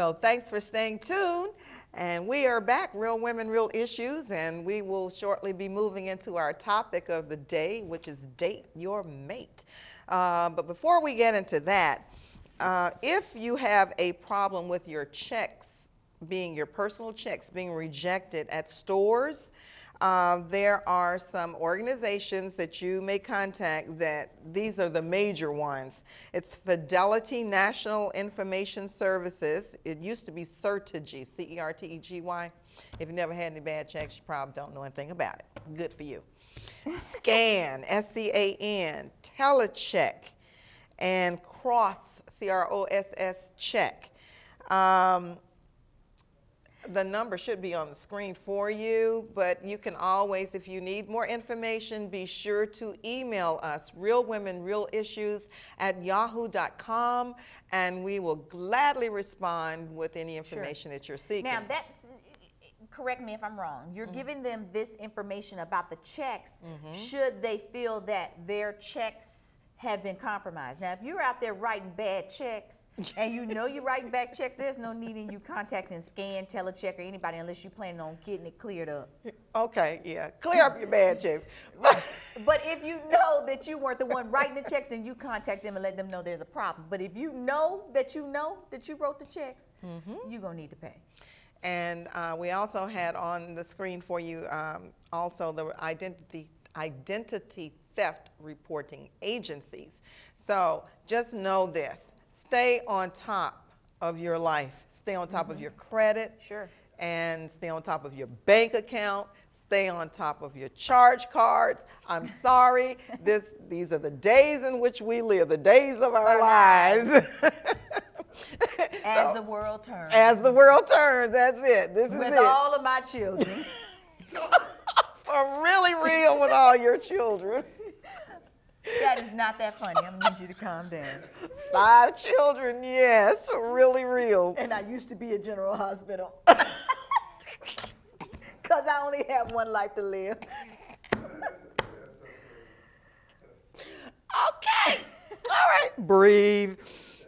Well, thanks for staying tuned. And we are back, Real Women, Real Issues, and we will shortly be moving into our topic of the day, which is date your mate. But before we get into that, if you have a problem with your checks your personal checks being rejected at stores, there are some organizations that you may contact that these are the major ones. It's Fidelity National Information Services. It used to be Certegi, C-E-R-T-E-G-Y. If you never had any bad checks, you probably don't know anything about it. Good for you. SCAN, S-C-A-N, Telecheck, and Cross, C-R-O-S-S, check. The number should be on the screen for you, but you can always, if you need more information, be sure to email us, realwomenrealissues@yahoo.com, and we will gladly respond with any information that you're seeking. Now, correct me if I'm wrong, you're giving them this information about the checks should they feel that their checks have been compromised. Now, if you're out there writing bad checks and you know you're writing bad checks, there's no need in you contacting SCAN, Telecheck, or anybody unless you're planning on getting it cleared up. Okay, yeah, clear up your bad checks. But if you know that you weren't the one writing the checks, then you contact them and let them know there's a problem. But if you know that you wrote the checks, you're going to need to pay. And we also had on the screen for you also the identity theft reporting agencies. So just know this, stay on top of your life, stay on top of your credit, and stay on top of your bank account, stay on top of your charge cards. I'm sorry, these are the days in which we live, the days of our lives. As the world turns. As the world turns, that's it. This is it. With all of my children. For really real with all your children. That is not that funny. I'm going to need you to calm down. 5 children, yes, really real. And I used to be at General Hospital. Because I only have one life to live. Okay. All right. Breathe.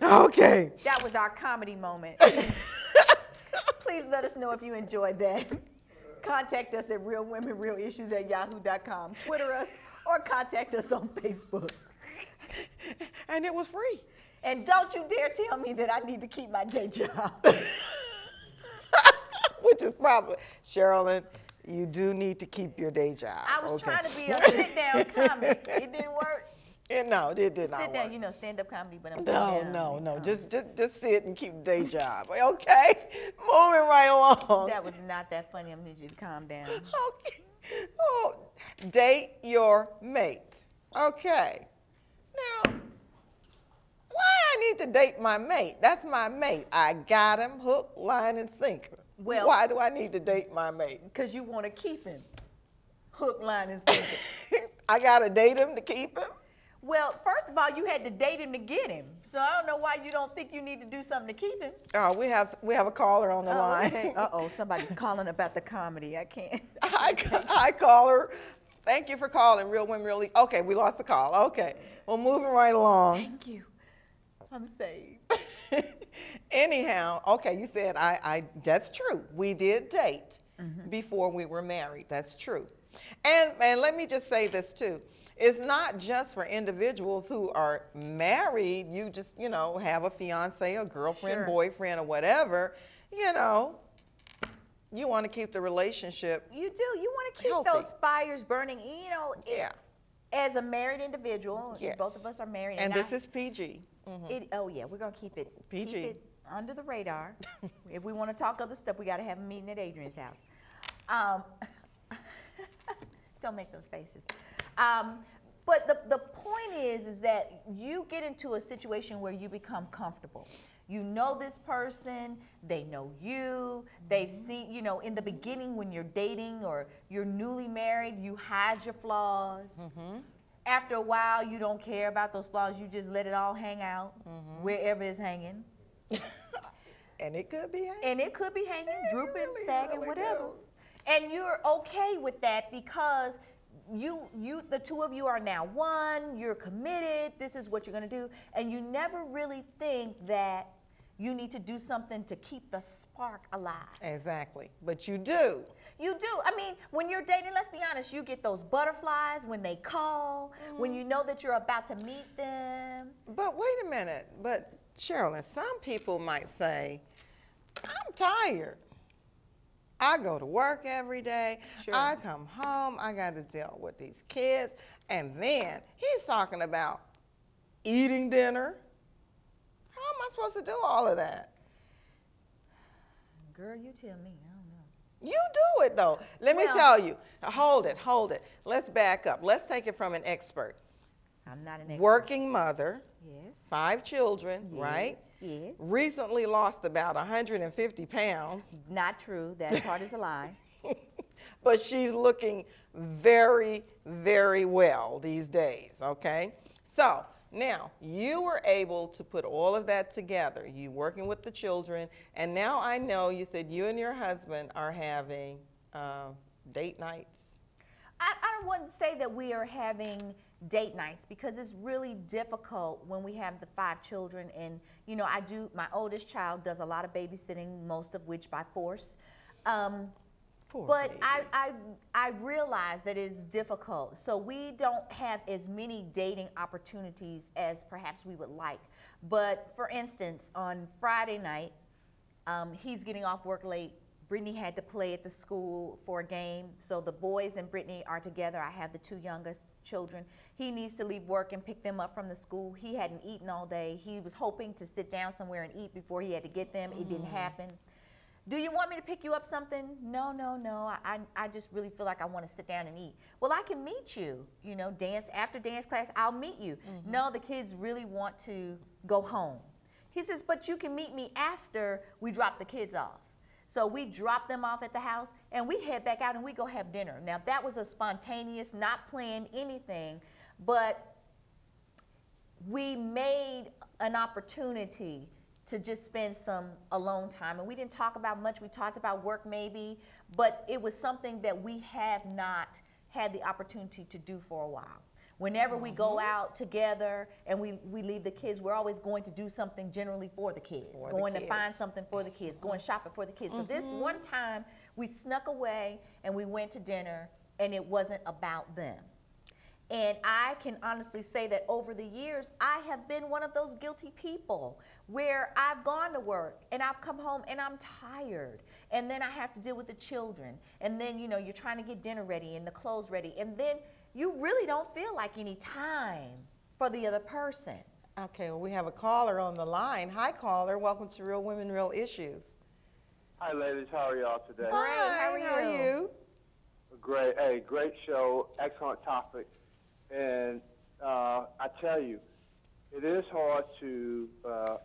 Okay. That was our comedy moment. Please let us know if you enjoyed that. Contact us at realwomenrealissues@yahoo.com. Twitter us or contact us on Facebook. And it was free. And don't you dare tell me that I need to keep my day job. Which is probably, Sharolyn, you do need to keep your day job. I was trying to be a sit-down comic. It didn't work. No, it did not sit down, work. you know, stand-up comedy, but I'm No. Just sit and keep the day job. Okay? Moving right along. That was not that funny. I'm going to need you to calm down. Okay. Oh, date your mate. Okay. Now, why I need to date my mate? That's my mate. I got him hook, line, and sinker. Well, why do I need to date my mate? Because you want to keep him hook, line, and sinker. I got to date him to keep him? Well, first of all, you had to date him to get him. So I don't know why you don't think you need to do something to keep him. Oh, we have a caller on the line. Okay. Uh-oh, somebody's calling about the comedy. I can't. Hi, caller. Thank you for calling. Real Women, Really. Okay, we lost the call. Okay. Well, moving right along. Thank you. I'm saved. Anyhow, okay, you said that's true. We did date before we were married. That's true. And let me just say this too. It's not just for individuals who are married. You just, have a fiance, a girlfriend, boyfriend, or whatever. You want to keep the relationship. You do. You want to keep healthy. those fires burning. As a married individual, both of us are married. And this is PG. Oh, yeah, we're going to keep it PG. Keep it under the radar. If we want to talk other stuff, we got to have a meeting at Adrienne's house. Don't make those faces. But the point is that you get into a situation where you become comfortable. You know this person, they know you, they've seen, in the beginning when you're dating or you're newly married, you hide your flaws. After a while, you don't care about those flaws, you just let it all hang out wherever it's hanging. And it could be hanging. Drooping, sagging, whatever. And you're okay with that because the two of you are now one, you're committed, this is what you're going to do, and you never really think that you need to do something to keep the spark alive. Exactly. But you do. You do. I mean, when you're dating, let's be honest, you get those butterflies when they call, when you know that you're about to meet them. But wait a minute. But Sharolyn, some people might say, I'm tired. I go to work every day. Sure. I come home. I got to deal with these kids. And then he's talking about eating dinner. How am I supposed to do all of that? Girl, you tell me. I don't know. You do it, though. Let me tell you. Hold it. Let's back up. Let's take it from an expert. I'm not an expert. Working mother. Yes. 5 children, Yes. right? Yes. Recently lost about 150 pounds. Not true. That part is a lie. But she's looking very, very well these days, okay? So now you were able to put all of that together. You working with the children, and now I know you said you and your husband are having date nights. I wouldn't say that we are having date nights because it's really difficult when we have the 5 children. And, you know, my oldest child does a lot of babysitting, most of which by force. But I realize that it's difficult. So we don't have as many dating opportunities as perhaps we would like. But for instance, on Friday night, he's getting off work late. Brittany had to play at the school for a game. So the boys and Brittany are together. I have the 2 youngest children. He needs to leave work and pick them up from the school. He hadn't eaten all day. He was hoping to sit down somewhere and eat before he had to get them. It didn't happen. Do you want me to pick you up something? No. I just really feel like I want to sit down and eat. Well, I can meet you. You know, after dance class, I'll meet you. No, the kids really want to go home. He says, but you can meet me after we drop the kids off. So we drop them off at the house and we head back out and we go have dinner. Now that was a spontaneous, not planned anything, but we made an opportunity to just spend some alone time. And we didn't talk about much. We talked about work maybe, but it was something that we have not had the opportunity to do for a while. Whenever we go out together and we leave the kids, we're always going to do something generally for the kids. Going to find something for the kids, going shopping for the kids. So this one time we snuck away and we went to dinner and it wasn't about them. And I can honestly say that over the years, I have been one of those guilty people where I've gone to work and I've come home and I'm tired. And then I have to deal with the children. And then, you know, you're trying to get dinner ready and the clothes ready. And then you really don't feel like any time for the other person. Okay, well, we have a caller on the line. Hi, caller. Welcome to Real Women, Real Issues. Hi, ladies. How are y'all today? Great. How are you? Great. Hey, great show. Excellent topic. And I tell you, it is hard to,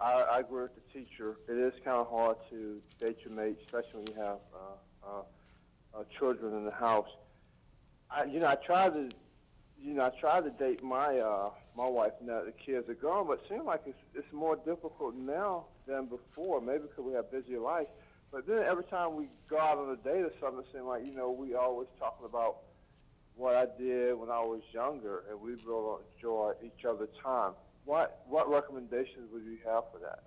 I agree with the teacher, it is kind of hard to date your mate, especially when you have children in the house. I tried to date my wife now that the kids are gone, but it seems like it's more difficult now than before. Maybe because we have busier life. But then every time we go out on a date or something, it seems like, you know, we always talking about what I did when I was younger, and we really enjoy each other's time. What recommendations would you have for that?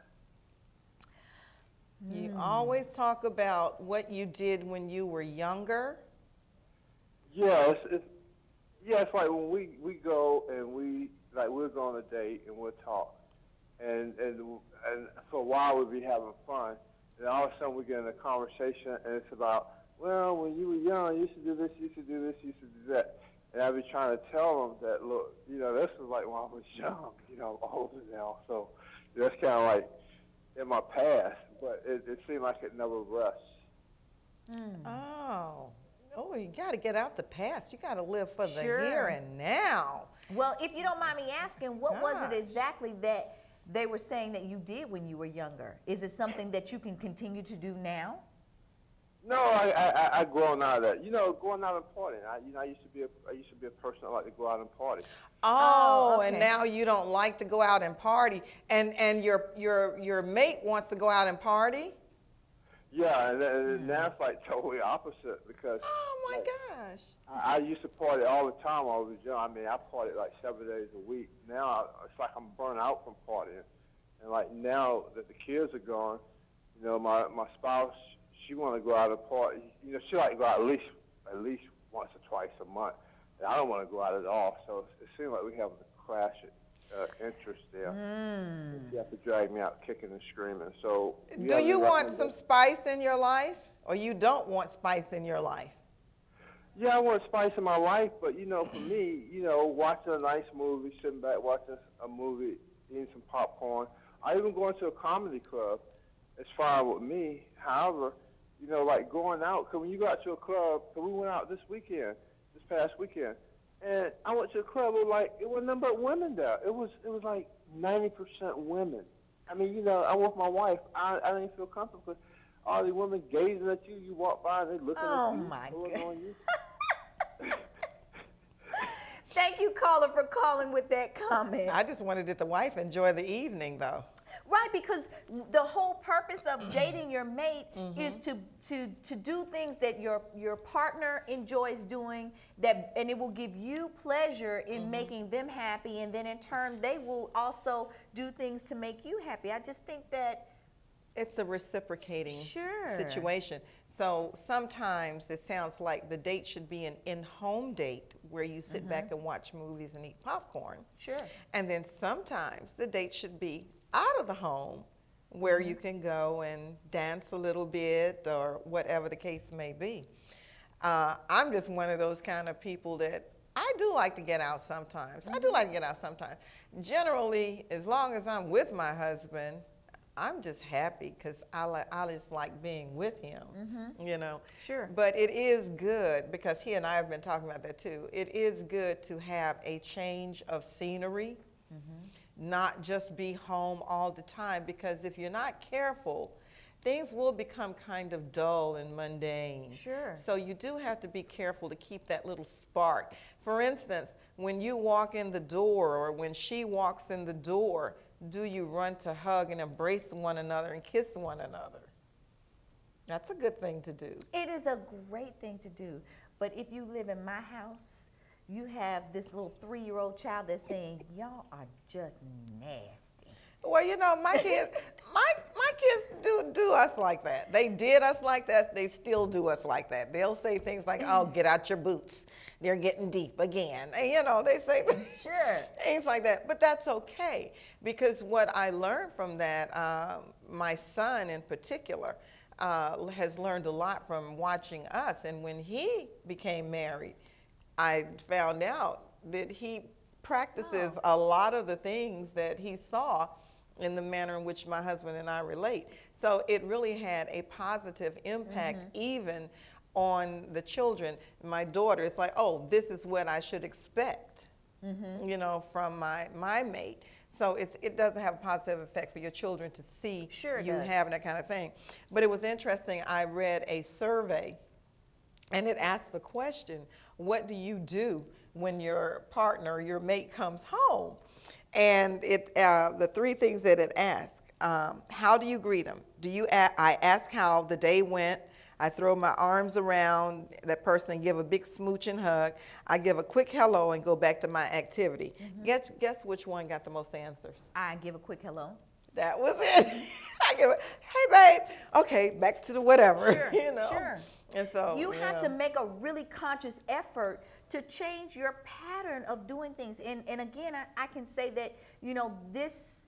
You always talk about what you did when you were younger. Yeah, it's like when we go and we'll go on a date and we'll talk, and for a while we'll be having fun, and all of a sudden we get in a conversation and it's about, well, when you were young, you used to do this, you used to do this, you used to do that. And I'd be trying to tell them that, look, you know, this was like when I was young, you know, I'm older now. So that's kind of like in my past, but it seemed like it never rests. Oh, you got to get out the past. You got to live for the here and now. Well, if you don't mind me asking, what was it exactly that they were saying that you did when you were younger? Is it something that you can continue to do now? No, I grown out of that. You know, going out and partying. I used to be a person that liked to go out and party. Oh, okay. And now you don't like to go out and party, and your mate wants to go out and party. Yeah, and that's like totally opposite because. Oh my like, gosh. I used to party all the time when I was young. I mean, I partied like 7 days a week. Now it's like I'm burnt out from partying. And like now that the kids are gone, you know, my spouse, she want to go out and party. You know, she like to go out at least once or twice a month. And I don't want to go out at all. So it seems like we have a clash interest there. You have to drag me out kicking and screaming. So Do you want some spice in your life, or you don't want spice in your life? Yeah, I want spice in my life, but, you know, for me, you know, watching a nice movie, sitting back, watching a movie, eating some popcorn. I even going to a comedy club. It's fine with me. However, you know, like going out, because when you go out to a club, because we went out this past weekend, and I went to a club, it was nothing but women there. It was like 90% women. I mean, you know, I was with my wife. I didn't feel comfortable because all these women gazing at you. You walk by and they looking at you. Oh, my God. On you. Thank you, caller, for calling with that comment. I just wanted that the wife enjoy the evening, though. Right, because the whole purpose of dating your mate is to do things that your partner enjoys doing, and it will give you pleasure in making them happy, and then in turn they will also do things to make you happy. I just think that it's a reciprocating situation. So sometimes it sounds like the date should be an in-home date where you sit back and watch movies and eat popcorn. Sure. And then sometimes the date should be out of the home where you can go and dance a little bit or whatever the case may be. I'm just one of those kind of people that I do like to get out sometimes. I do like to get out sometimes. Generally, as long as I'm with my husband, I'm just happy because I just like being with him, you know. Sure. But it is good, because he and I have been talking about that too. It is good to have a change of scenery, not just be home all the time, because if you're not careful, things will become kind of dull and mundane. Sure. So you do have to be careful to keep that little spark. For instance, when you walk in the door, or when she walks in the door, do you run to hug and embrace one another and kiss one another? That's a good thing to do. It is a great thing to do. But if you live in my house, you have this little 3-year-old child that's saying, y'all are just nasty. Well, you know, my kids, my kids do us like that. They did us like that. They still do us like that. They'll say things like, "Oh, get out your boots. They're getting deep again." And, you know, they say things like that. But that's okay, because what I learned from that, my son in particular, has learned a lot from watching us. And when he became married, I found out that he practices a lot of the things that he saw in the manner in which my husband and I relate. So it really had a positive impact even on the children. My daughter is like, oh, this is what I should expect, you know, from my mate. So it doesn't have a positive effect for your children to see you having that kind of thing. But it was interesting. I read a survey, and it asked the question, what do you do when your partner, your mate, comes home? And the 3 things that it asked: how do you greet them? I ask how the day went. I throw my arms around that person and give a big smooch and hug. I give a quick hello and go back to my activity. Guess which one got the most answers? I give a quick hello. That was it. I give it, hey babe, okay, back to the whatever. Sure, you know. sure. And so you have to make a really conscious effort to change your pattern of doing things. And again, I can say that, you know, this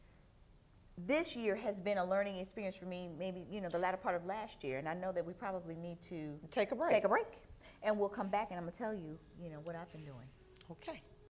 year has been a learning experience for me, maybe, you know, the latter part of last year. And I know that we probably need to take a break. And we'll come back and I'm going to tell you, you know, what I've been doing. Okay.